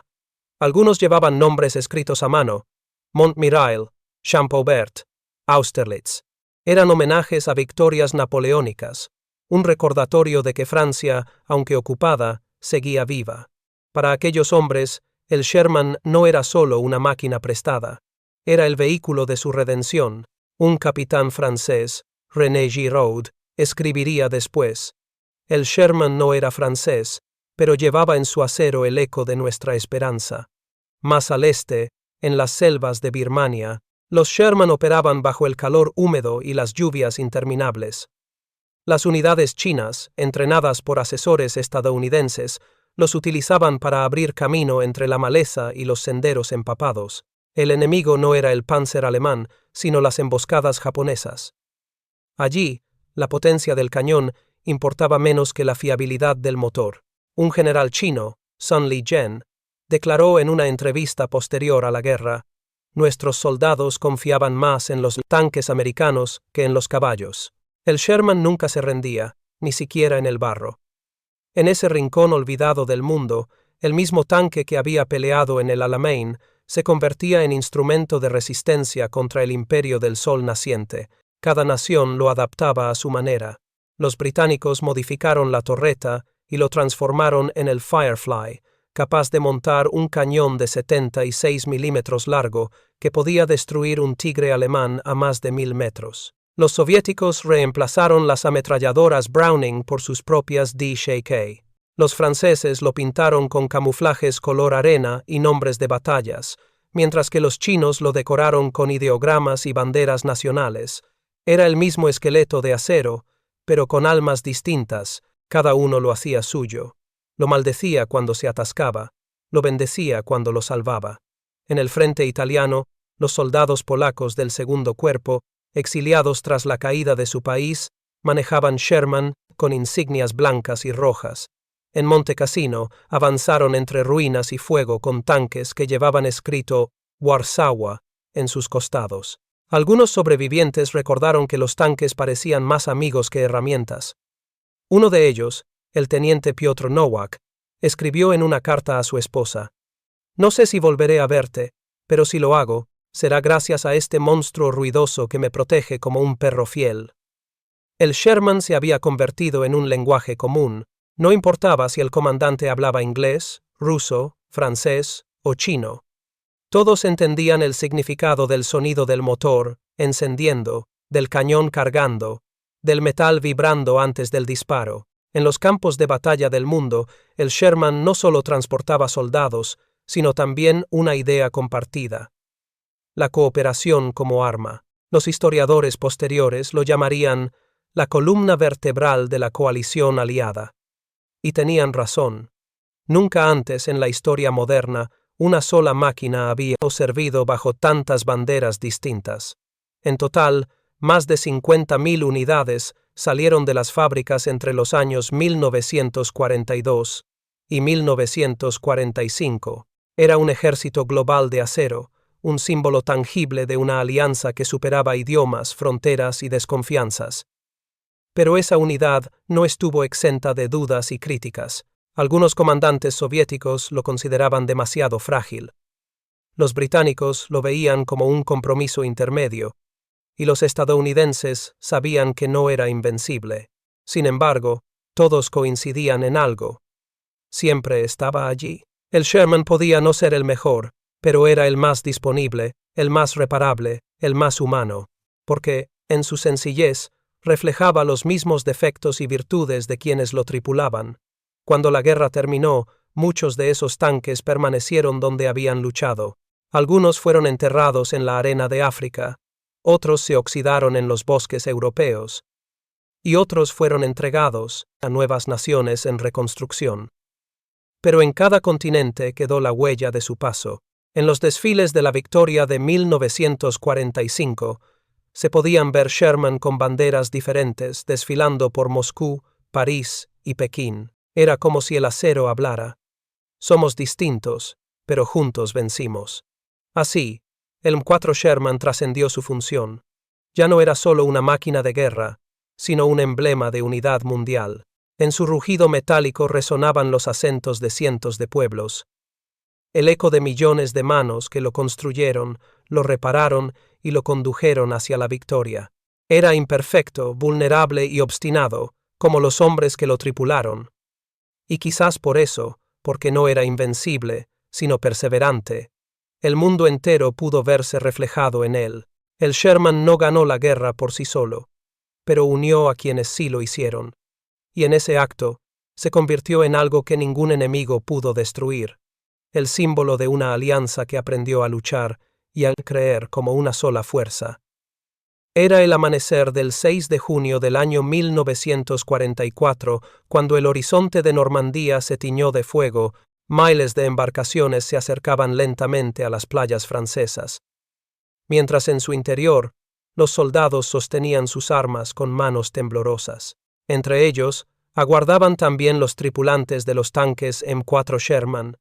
Algunos llevaban nombres escritos a mano: Montmirail, Champaubert, Austerlitz. Eran homenajes a victorias napoleónicas, un recordatorio de que Francia, aunque ocupada, seguía viva. Para aquellos hombres, el Sherman no era solo una máquina prestada, era el vehículo de su redención. Un capitán francés, René Giraud, escribiría después: el Sherman no era francés, pero llevaba en su acero el eco de nuestra esperanza. Más al este, en las selvas de Birmania, los Sherman operaban bajo el calor húmedo y las lluvias interminables. Las unidades chinas, entrenadas por asesores estadounidenses, los utilizaban para abrir camino entre la maleza y los senderos empapados. El enemigo no era el Panzer alemán, sino las emboscadas japonesas. Allí, la potencia del cañón importaba menos que la fiabilidad del motor. Un general chino, Sun Li-jen, declaró en una entrevista posterior a la guerra: nuestros soldados confiaban más en los tanques americanos que en los caballos. El Sherman nunca se rendía, ni siquiera en el barro. En ese rincón olvidado del mundo, el mismo tanque que había peleado en el Alamein se convertía en instrumento de resistencia contra el imperio del sol naciente. Cada nación lo adaptaba a su manera. Los británicos modificaron la torreta y lo transformaron en el Firefly, capaz de montar un cañón de 76 milímetros largo que podía destruir un Tigre alemán a más de 1000 metros. Los soviéticos reemplazaron las ametralladoras Browning por sus propias DSHK. Los franceses lo pintaron con camuflajes color arena y nombres de batallas, mientras que los chinos lo decoraron con ideogramas y banderas nacionales. Era el mismo esqueleto de acero, pero con almas distintas, cada uno lo hacía suyo. Lo maldecía cuando se atascaba, lo bendecía cuando lo salvaba. En el frente italiano, los soldados polacos del segundo cuerpo, exiliados tras la caída de su país, manejaban Sherman con insignias blancas y rojas. En Monte Cassino avanzaron entre ruinas y fuego con tanques que llevaban escrito Warsaw en sus costados. Algunos sobrevivientes recordaron que los tanques parecían más amigos que herramientas. Uno de ellos, el teniente Piotr Nowak, escribió en una carta a su esposa: no sé si volveré a verte, pero si lo hago, será gracias a este monstruo ruidoso que me protege como un perro fiel. El Sherman se había convertido en un lenguaje común. No importaba si el comandante hablaba inglés, ruso, francés o chino. Todos entendían el significado del sonido del motor encendiendo, del cañón cargando, del metal vibrando antes del disparo. En los campos de batalla del mundo, el Sherman no solo transportaba soldados, sino también una idea compartida: la cooperación como arma. Los historiadores posteriores lo llamarían la columna vertebral de la coalición aliada. Y tenían razón. Nunca antes en la historia moderna una sola máquina había servido bajo tantas banderas distintas. En total, más de 50.000 unidades salieron de las fábricas entre los años 1942 y 1945. Era un ejército global de acero, un símbolo tangible de una alianza que superaba idiomas, fronteras y desconfianzas. Pero esa unidad no estuvo exenta de dudas y críticas. Algunos comandantes soviéticos lo consideraban demasiado frágil. Los británicos lo veían como un compromiso intermedio, y los estadounidenses sabían que no era invencible. Sin embargo, todos coincidían en algo. Siempre estaba allí. El Sherman podía no ser el mejor, pero era el más disponible, el más reparable, el más humano, porque, en su sencillez, reflejaba los mismos defectos y virtudes de quienes lo tripulaban. Cuando la guerra terminó, muchos de esos tanques permanecieron donde habían luchado. Algunos fueron enterrados en la arena de África, otros se oxidaron en los bosques europeos, y otros fueron entregados a nuevas naciones en reconstrucción. Pero en cada continente quedó la huella de su paso. En los desfiles de la Victoria de 1945, se podían ver Sherman con banderas diferentes desfilando por Moscú, París y Pekín. Era como si el acero hablara. Somos distintos, pero juntos vencimos. Así, el M4 Sherman trascendió su función. Ya no era solo una máquina de guerra, sino un emblema de unidad mundial. En su rugido metálico resonaban los acentos de cientos de pueblos. El eco de millones de manos que lo construyeron, lo repararon y lo condujeron hacia la victoria. Era imperfecto, vulnerable y obstinado, como los hombres que lo tripularon. Y quizás por eso, porque no era invencible, sino perseverante, el mundo entero pudo verse reflejado en él. El Sherman no ganó la guerra por sí solo, pero unió a quienes sí lo hicieron. Y en ese acto, se convirtió en algo que ningún enemigo pudo destruir, el símbolo de una alianza que aprendió a luchar y a creer como una sola fuerza. Era el amanecer del 6 de junio del año 1944, cuando el horizonte de Normandía se tiñó de fuego. Miles de embarcaciones se acercaban lentamente a las playas francesas, mientras en su interior, los soldados sostenían sus armas con manos temblorosas. Entre ellos, aguardaban también los tripulantes de los tanques M4 Sherman,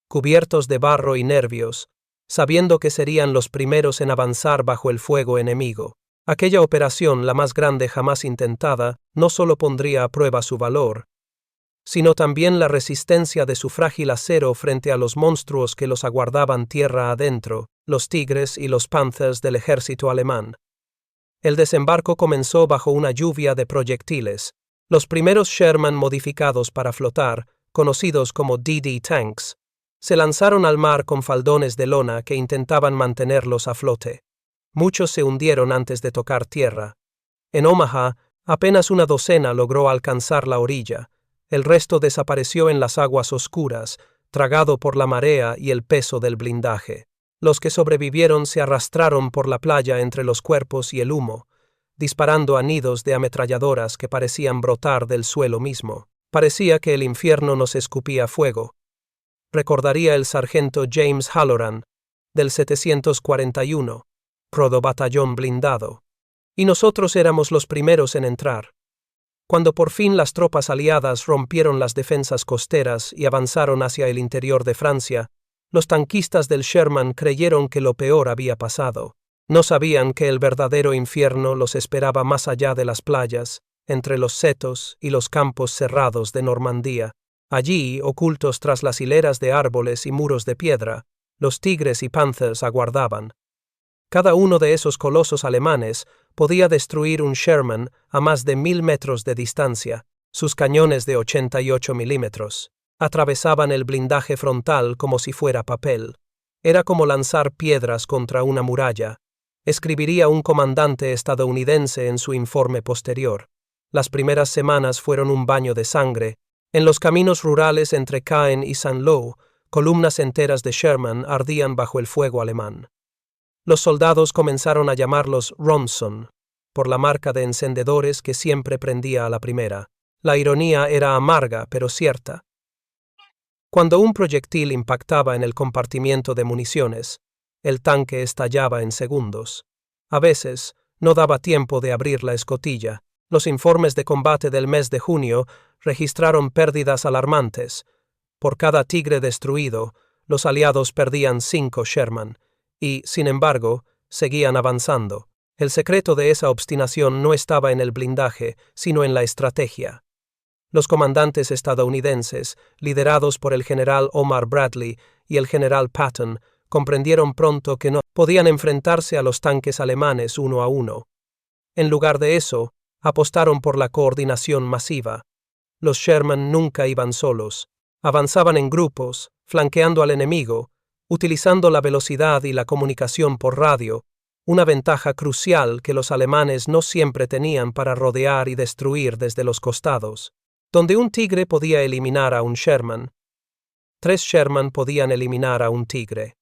cubiertos de barro y nervios, sabiendo que serían los primeros en avanzar bajo el fuego enemigo. Aquella operación, la más grande jamás intentada, no solo pondría a prueba su valor, sino también la resistencia de su frágil acero frente a los monstruos que los aguardaban tierra adentro, los Tigres y los Panthers del ejército alemán. El desembarco comenzó bajo una lluvia de proyectiles. Los primeros Sherman modificados para flotar, conocidos como DD Tanks, se lanzaron al mar con faldones de lona que intentaban mantenerlos a flote. Muchos se hundieron antes de tocar tierra. En Omaha, apenas una docena logró alcanzar la orilla. El resto desapareció en las aguas oscuras, tragado por la marea y el peso del blindaje. Los que sobrevivieron se arrastraron por la playa entre los cuerpos y el humo, disparando a nidos de ametralladoras que parecían brotar del suelo mismo. Parecía que el infierno nos escupía fuego. Recordaría el sargento James Halloran, del 741, protobatallón blindado. Y nosotros éramos los primeros en entrar. Cuando por fin las tropas aliadas rompieron las defensas costeras y avanzaron hacia el interior de Francia, los tanquistas del Sherman creyeron que lo peor había pasado. No sabían que el verdadero infierno los esperaba más allá de las playas, entre los setos y los campos cerrados de Normandía. Allí, ocultos tras las hileras de árboles y muros de piedra, los Tigres y Panthers aguardaban. Cada uno de esos colosos alemanes podía destruir un Sherman a más de 1000 metros de distancia. Sus cañones de 88 milímetros atravesaban el blindaje frontal como si fuera papel. Era como lanzar piedras contra una muralla, escribiría un comandante estadounidense en su informe posterior. Las primeras semanas fueron un baño de sangre. En los caminos rurales entre Caen y Saint-Lô, columnas enteras de Sherman ardían bajo el fuego alemán. Los soldados comenzaron a llamarlos Ronson, por la marca de encendedores que siempre prendía a la primera. La ironía era amarga, pero cierta. Cuando un proyectil impactaba en el compartimiento de municiones, el tanque estallaba en segundos. A veces, no daba tiempo de abrir la escotilla. Los informes de combate del mes de junio registraron pérdidas alarmantes. Por cada Tigre destruido, los aliados perdían 5 Sherman, y, sin embargo, seguían avanzando. El secreto de esa obstinación no estaba en el blindaje, sino en la estrategia. Los comandantes estadounidenses, liderados por el general Omar Bradley y el general Patton, comprendieron pronto que no podían enfrentarse a los tanques alemanes uno a uno. En lugar de eso, apostaron por la coordinación masiva. Los Sherman nunca iban solos. Avanzaban en grupos, flanqueando al enemigo, utilizando la velocidad y la comunicación por radio, una ventaja crucial que los alemanes no siempre tenían para rodear y destruir desde los costados. Donde un tigre podía eliminar a un Sherman, 3 Sherman podían eliminar a un tigre.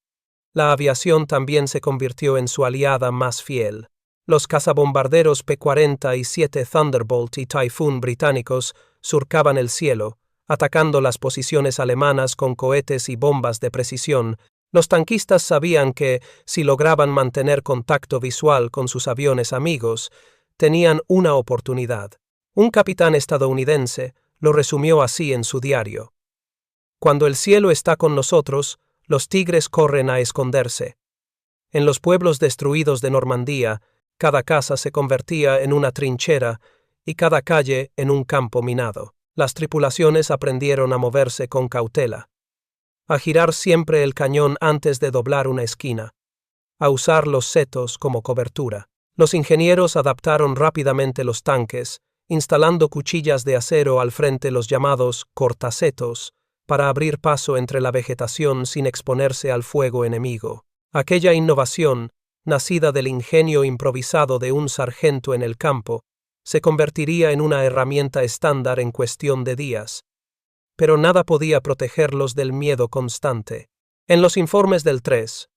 La aviación también se convirtió en su aliada más fiel. Los cazabombarderos P-40 y 7 Thunderbolt y Typhoon británicos surcaban el cielo, atacando las posiciones alemanas con cohetes y bombas de precisión. Los tanquistas sabían que, si lograban mantener contacto visual con sus aviones amigos, tenían una oportunidad. Un capitán estadounidense lo resumió así en su diario: cuando el cielo está con nosotros, los tigres corren a esconderse. En los pueblos destruidos de Normandía, cada casa se convertía en una trinchera y cada calle en un campo minado. Las tripulaciones aprendieron a moverse con cautela, a girar siempre el cañón antes de doblar una esquina, a usar los setos como cobertura. Los ingenieros adaptaron rápidamente los tanques, instalando cuchillas de acero al frente, los llamados cortasetos, para abrir paso entre la vegetación sin exponerse al fuego enemigo. Aquella innovación, nacida del ingenio improvisado de un sargento en el campo, se convertiría en una herramienta estándar en cuestión de días. Pero nada podía protegerlos del miedo constante. En los informes del 3.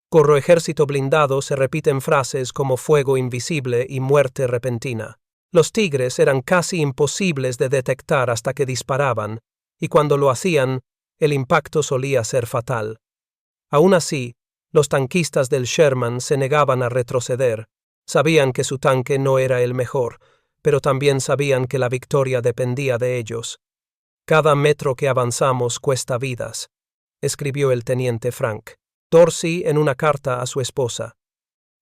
Corro Ejército Blindado se repiten frases como fuego invisible y muerte repentina. Los tigres eran casi imposibles de detectar hasta que disparaban, y cuando lo hacían, el impacto solía ser fatal. Aún así, los tanquistas del Sherman se negaban a retroceder. Sabían que su tanque no era el mejor, pero también sabían que la victoria dependía de ellos. Cada metro que avanzamos cuesta vidas, escribió el teniente Frank Dorsey en una carta a su esposa.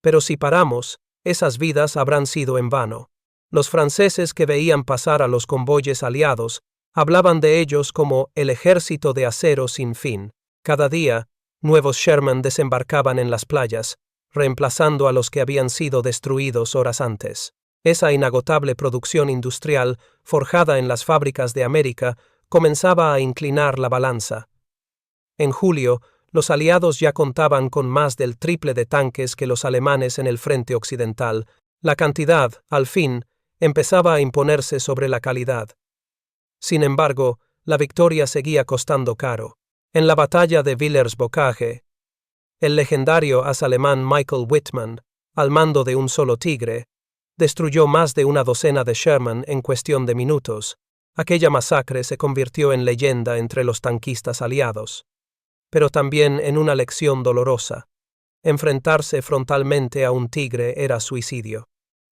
Pero si paramos, esas vidas habrán sido en vano. Los franceses que veían pasar a los convoyes aliados hablaban de ellos como el ejército de acero sin fin. Cada día, nuevos Sherman desembarcaban en las playas, reemplazando a los que habían sido destruidos horas antes. Esa inagotable producción industrial, forjada en las fábricas de América, comenzaba a inclinar la balanza. En julio, los aliados ya contaban con más del triple de tanques que los alemanes en el frente occidental. La cantidad, al fin, empezaba a imponerse sobre la calidad. Sin embargo, la victoria seguía costando caro. En la batalla de Villers-Bocage, el legendario as alemán Michael Wittmann, al mando de un solo tigre, destruyó más de una docena de Sherman en cuestión de minutos. Aquella masacre se convirtió en leyenda entre los tanquistas aliados, pero también en una lección dolorosa. Enfrentarse frontalmente a un tigre era suicidio.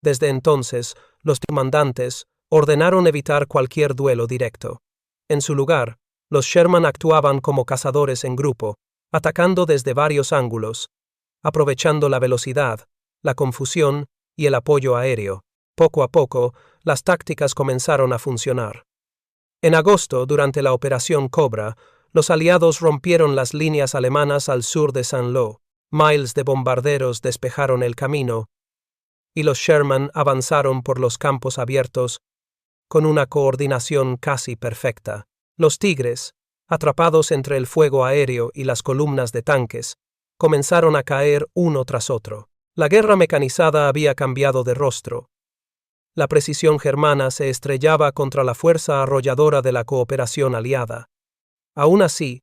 Desde entonces, los comandantes ordenaron evitar cualquier duelo directo. En su lugar, los Sherman actuaban como cazadores en grupo, atacando desde varios ángulos, aprovechando la velocidad, la confusión y el apoyo aéreo. Poco a poco, las tácticas comenzaron a funcionar. En agosto, durante la Operación Cobra, los aliados rompieron las líneas alemanas al sur de Saint-Lô. Miles de bombarderos despejaron el camino, y los Sherman avanzaron por los campos abiertos con una coordinación casi perfecta. Los tigres, atrapados entre el fuego aéreo y las columnas de tanques, comenzaron a caer uno tras otro. La guerra mecanizada había cambiado de rostro. La precisión germana se estrellaba contra la fuerza arrolladora de la cooperación aliada. Aún así,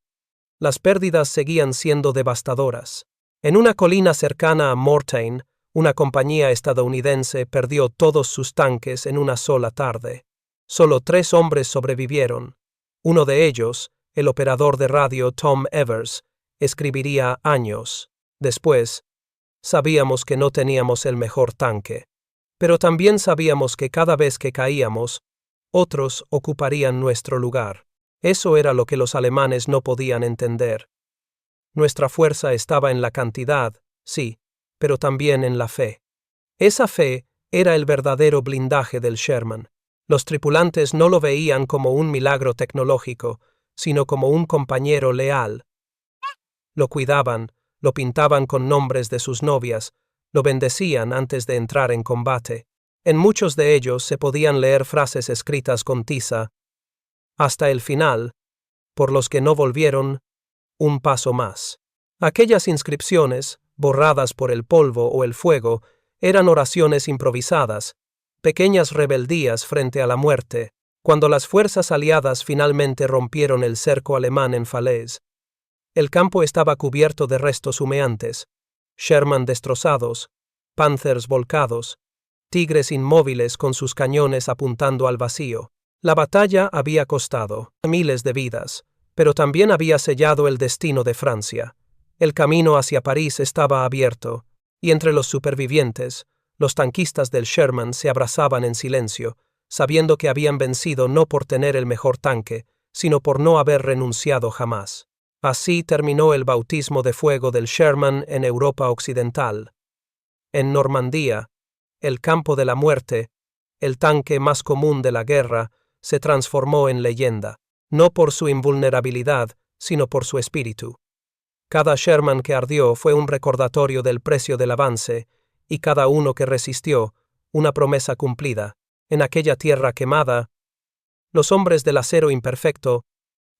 las pérdidas seguían siendo devastadoras. En una colina cercana a Mortain, una compañía estadounidense perdió todos sus tanques en una sola tarde. Solo 3 hombres sobrevivieron. Uno de ellos, el operador de radio Tom Evers, escribiría años después: sabíamos que no teníamos el mejor tanque, pero también sabíamos que cada vez que caíamos, otros ocuparían nuestro lugar. Eso era lo que los alemanes no podían entender. Nuestra fuerza estaba en la cantidad, sí, pero también en la fe. Esa fe era el verdadero blindaje del Sherman. Los tripulantes no lo veían como un milagro tecnológico, sino como un compañero leal. Lo cuidaban, lo pintaban con nombres de sus novias, lo bendecían antes de entrar en combate. En muchos de ellos se podían leer frases escritas con tiza. Hasta el final, por los que no volvieron, un paso más. Aquellas inscripciones, borradas por el polvo o el fuego, eran oraciones improvisadas, pequeñas rebeldías frente a la muerte, cuando las fuerzas aliadas finalmente rompieron el cerco alemán en Falaise. El campo estaba cubierto de restos humeantes, Sherman destrozados, Panthers volcados, tigres inmóviles con sus cañones apuntando al vacío. La batalla había costado miles de vidas, pero también había sellado el destino de Francia. El camino hacia París estaba abierto, y entre los supervivientes, los tanquistas del Sherman se abrazaban en silencio, sabiendo que habían vencido no por tener el mejor tanque, sino por no haber renunciado jamás. Así terminó el bautismo de fuego del Sherman en Europa Occidental. En Normandía, el campo de la muerte, el tanque más común de la guerra, se transformó en leyenda, no por su invulnerabilidad, sino por su espíritu. Cada Sherman que ardió fue un recordatorio del precio del avance, y cada uno que resistió, una promesa cumplida. En aquella tierra quemada, los hombres del acero imperfecto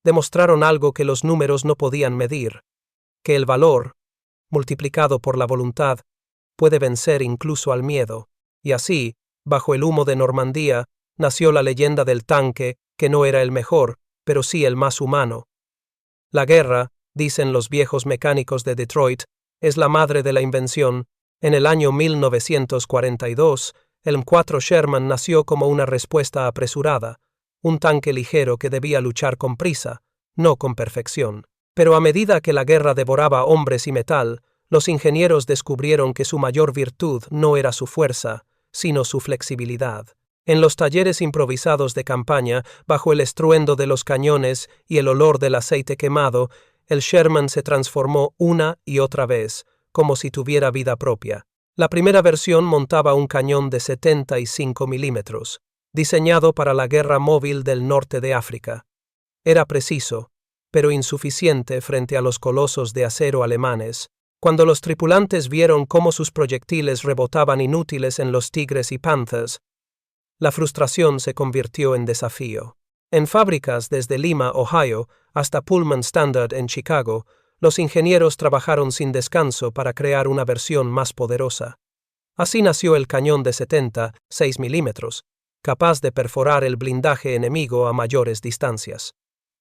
demostraron algo que los números no podían medir, que el valor, multiplicado por la voluntad, puede vencer incluso al miedo. Y así, bajo el humo de Normandía, nació la leyenda del tanque, que no era el mejor, pero sí el más humano. La guerra, dicen los viejos mecánicos de Detroit, es la madre de la invención. En el año 1942, el M4 Sherman nació como una respuesta apresurada, un tanque ligero que debía luchar con prisa, no con perfección. Pero a medida que la guerra devoraba hombres y metal, los ingenieros descubrieron que su mayor virtud no era su fuerza, sino su flexibilidad. En los talleres improvisados de campaña, bajo el estruendo de los cañones y el olor del aceite quemado, el Sherman se transformó una y otra vez, como si tuviera vida propia. La primera versión montaba un cañón de 75 milímetros, diseñado para la guerra móvil del norte de África. Era preciso, pero insuficiente frente a los colosos de acero alemanes. Cuando los tripulantes vieron cómo sus proyectiles rebotaban inútiles en los Tigres y Panthers, la frustración se convirtió en desafío. En fábricas desde Lima, Ohio, hasta Pullman Standard en Chicago, los ingenieros trabajaron sin descanso para crear una versión más poderosa. Así nació el cañón de 76 milímetros, capaz de perforar el blindaje enemigo a mayores distancias.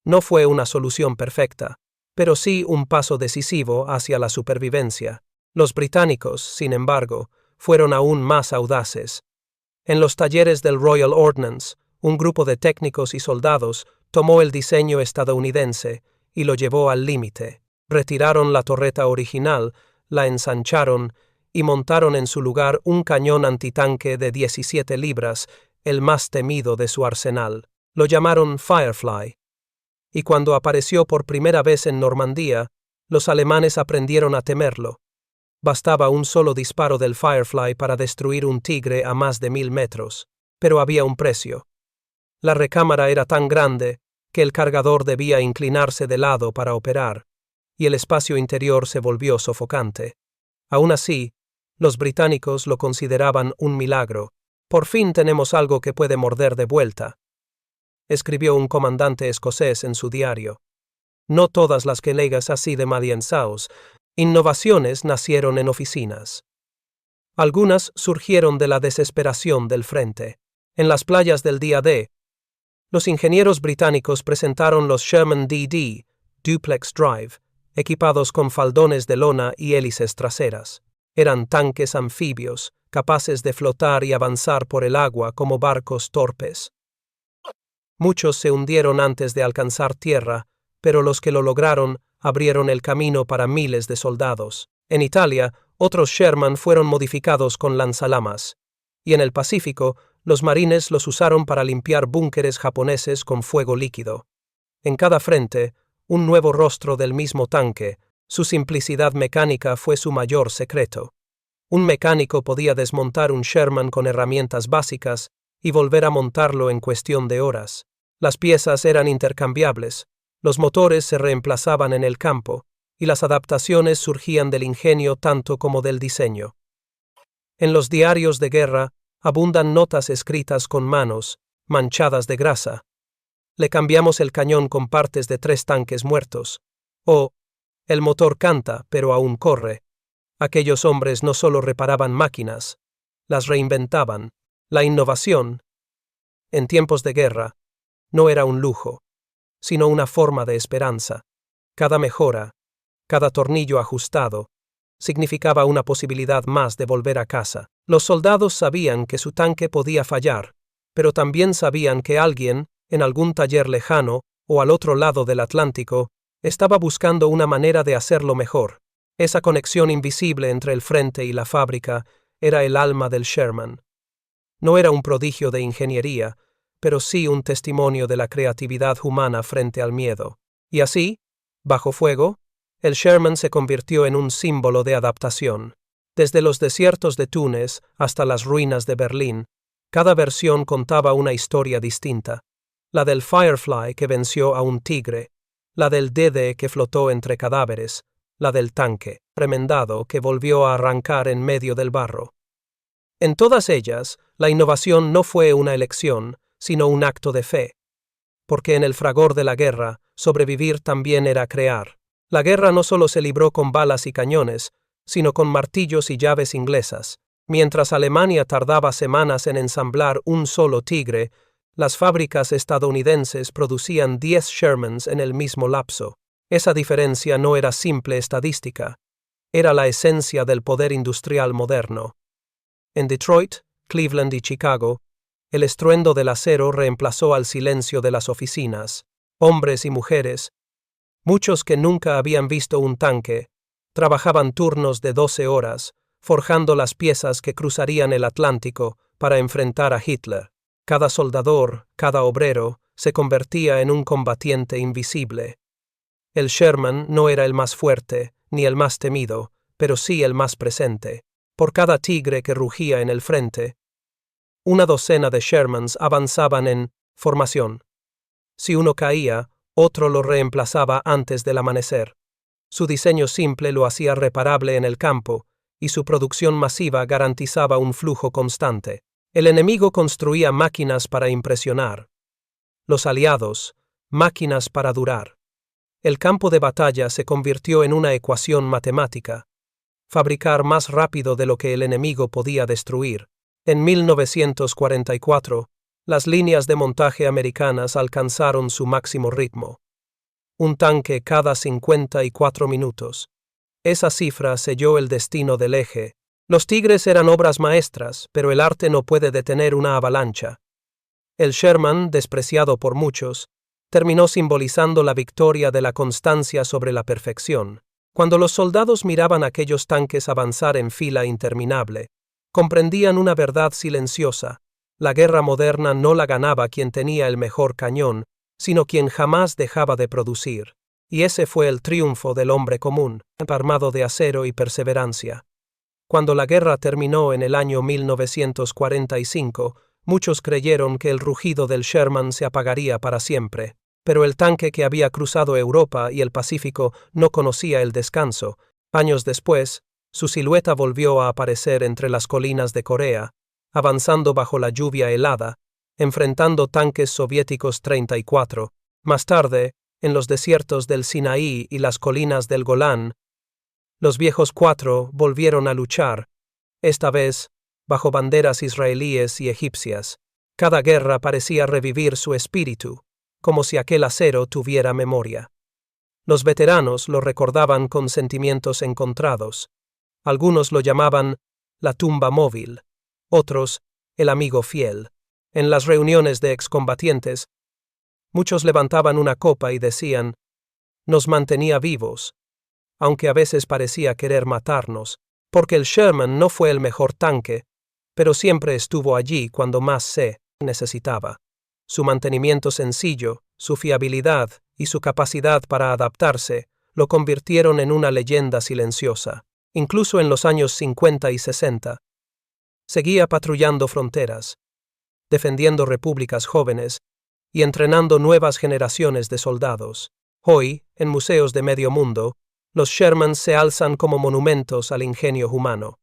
No fue una solución perfecta, pero sí un paso decisivo hacia la supervivencia. Los británicos, sin embargo, fueron aún más audaces. En los talleres del Royal Ordnance, un grupo de técnicos y soldados tomó el diseño estadounidense y lo llevó al límite. Retiraron la torreta original, la ensancharon y montaron en su lugar un cañón antitanque de 17 libras, el más temido de su arsenal. Lo llamaron Firefly. Y cuando apareció por primera vez en Normandía, los alemanes aprendieron a temerlo. Bastaba un solo disparo del Firefly para destruir un tigre a más de 1000 metros. Pero había un precio. La recámara era tan grande que el cargador debía inclinarse de lado para operar, y el espacio interior se volvió sofocante. Aún así, los británicos lo consideraban un milagro. Por fin tenemos algo que puede morder de vuelta, escribió un comandante escocés en su diario. No todas las colegas así de Madiensaus. Innovaciones nacieron en oficinas. Algunas surgieron de la desesperación del frente. En las playas del día D, los ingenieros británicos presentaron los Sherman DD, Duplex Drive, equipados con faldones de lona y hélices traseras. Eran tanques anfibios, capaces de flotar y avanzar por el agua como barcos torpes. Muchos se hundieron antes de alcanzar tierra, pero los que lo lograron abrieron el camino para miles de soldados. En Italia, otros Sherman fueron modificados con lanzalamas, y en el Pacífico, los marines los usaron para limpiar búnkeres japoneses con fuego líquido. En cada frente, un nuevo rostro del mismo tanque, Su simplicidad mecánica fue su mayor secreto. Un mecánico podía desmontar un Sherman con herramientas básicas y volver a montarlo en cuestión de horas. Las piezas eran intercambiables, los motores se reemplazaban en el campo, y las adaptaciones surgían del ingenio tanto como del diseño. En los diarios de guerra abundan notas escritas con manos, manchadas de grasa. Le cambiamos el cañón con partes de 3 tanques muertos. O, el motor canta, pero aún corre. Aquellos hombres no solo reparaban máquinas, las reinventaban. La innovación, en tiempos de guerra, no era un lujo, sino una forma de esperanza. Cada mejora, cada tornillo ajustado, significaba una posibilidad más de volver a casa. Los soldados sabían que su tanque podía fallar, pero también sabían que alguien, en algún taller lejano o al otro lado del Atlántico, estaba buscando una manera de hacerlo mejor. Esa conexión invisible entre el frente y la fábrica era el alma del Sherman. No era un prodigio de ingeniería, pero sí un testimonio de la creatividad humana frente al miedo. Y así, bajo fuego, el Sherman se convirtió en un símbolo de adaptación. Desde los desiertos de Túnez hasta las ruinas de Berlín, cada versión contaba una historia distinta. La del Firefly que venció a un tigre, la del DD que flotó entre cadáveres, la del tanque remendado que volvió a arrancar en medio del barro. En todas ellas, la innovación no fue una elección, sino un acto de fe. Porque en el fragor de la guerra, sobrevivir también era crear. La guerra no solo se libró con balas y cañones, sino con martillos y llaves inglesas. Mientras Alemania tardaba semanas en ensamblar un solo Tigre, las fábricas estadounidenses producían 10 Shermans en el mismo lapso. Esa diferencia no era simple estadística, era la esencia del poder industrial moderno. En Detroit, Cleveland y Chicago, el estruendo del acero reemplazó al silencio de las oficinas. Hombres y mujeres, muchos que nunca habían visto un tanque, trabajaban turnos de 12 horas, forjando las piezas que cruzarían el Atlántico para enfrentar a Hitler. Cada soldador, cada obrero, se convertía en un combatiente invisible. El Sherman no era el más fuerte, ni el más temido, pero sí el más presente. Por cada tigre que rugía en el frente, una docena de Shermans avanzaban en formación. Si uno caía, otro lo reemplazaba antes del amanecer. Su diseño simple lo hacía reparable en el campo, y su producción masiva garantizaba un flujo constante. El enemigo construía máquinas para impresionar. Los aliados, máquinas para durar. El campo de batalla se convirtió en una ecuación matemática. Fabricar más rápido de lo que el enemigo podía destruir. En 1944, las líneas de montaje americanas alcanzaron su máximo ritmo. Un tanque cada 54 minutos. Esa cifra selló el destino del eje. Los Tigres eran obras maestras, pero el arte no puede detener una avalancha. El Sherman, despreciado por muchos, terminó simbolizando la victoria de la constancia sobre la perfección. Cuando los soldados miraban aquellos tanques avanzar en fila interminable, comprendían una verdad silenciosa. La guerra moderna no la ganaba quien tenía el mejor cañón, sino quien jamás dejaba de producir. Y ese fue el triunfo del hombre común, armado de acero y perseverancia. Cuando la guerra terminó en el año 1945, muchos creyeron que el rugido del Sherman se apagaría para siempre. Pero el tanque que había cruzado Europa y el Pacífico no conocía el descanso. Años después, su silueta volvió a aparecer entre las colinas de Corea, avanzando bajo la lluvia helada, enfrentando tanques soviéticos 34. Más tarde, en los desiertos del Sinaí y las colinas del Golán, los viejos 4 volvieron a luchar, esta vez bajo banderas israelíes y egipcias. Cada guerra parecía revivir su espíritu, como si aquel acero tuviera memoria. Los veteranos lo recordaban con sentimientos encontrados. Algunos lo llamaban la tumba móvil, otros el amigo fiel. En las reuniones de excombatientes, muchos levantaban una copa y decían, nos mantenía vivos, aunque a veces parecía querer matarnos, porque el Sherman no fue el mejor tanque, pero siempre estuvo allí cuando más se necesitaba. Su mantenimiento sencillo, su fiabilidad y su capacidad para adaptarse lo convirtieron en una leyenda silenciosa. Incluso en los años 50 y 60. Seguía patrullando fronteras, defendiendo repúblicas jóvenes y entrenando nuevas generaciones de soldados. Hoy, en museos de medio mundo, los Shermans se alzan como monumentos al ingenio humano.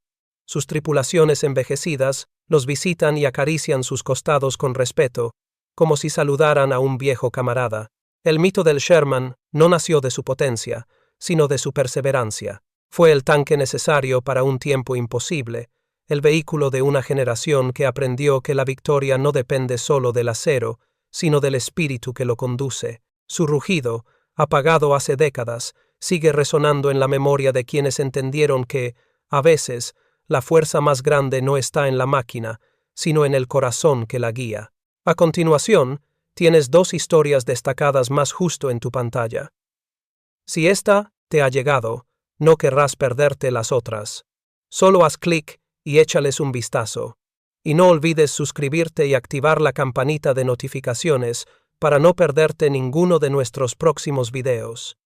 Sus tripulaciones envejecidas los visitan y acarician sus costados con respeto, como si saludaran a un viejo camarada. El mito del Sherman no nació de su potencia, sino de su perseverancia. Fue el tanque necesario para un tiempo imposible, el vehículo de una generación que aprendió que la victoria no depende solo del acero, sino del espíritu que lo conduce. Su rugido, apagado hace décadas, sigue resonando en la memoria de quienes entendieron que, a veces, la fuerza más grande no está en la máquina, sino en el corazón que la guía. A continuación, tienes 2 historias destacadas más justo en tu pantalla. Si esta te ha llegado, no querrás perderte las otras. Solo haz clic y échales un vistazo. Y no olvides suscribirte y activar la campanita de notificaciones para no perderte ninguno de nuestros próximos videos.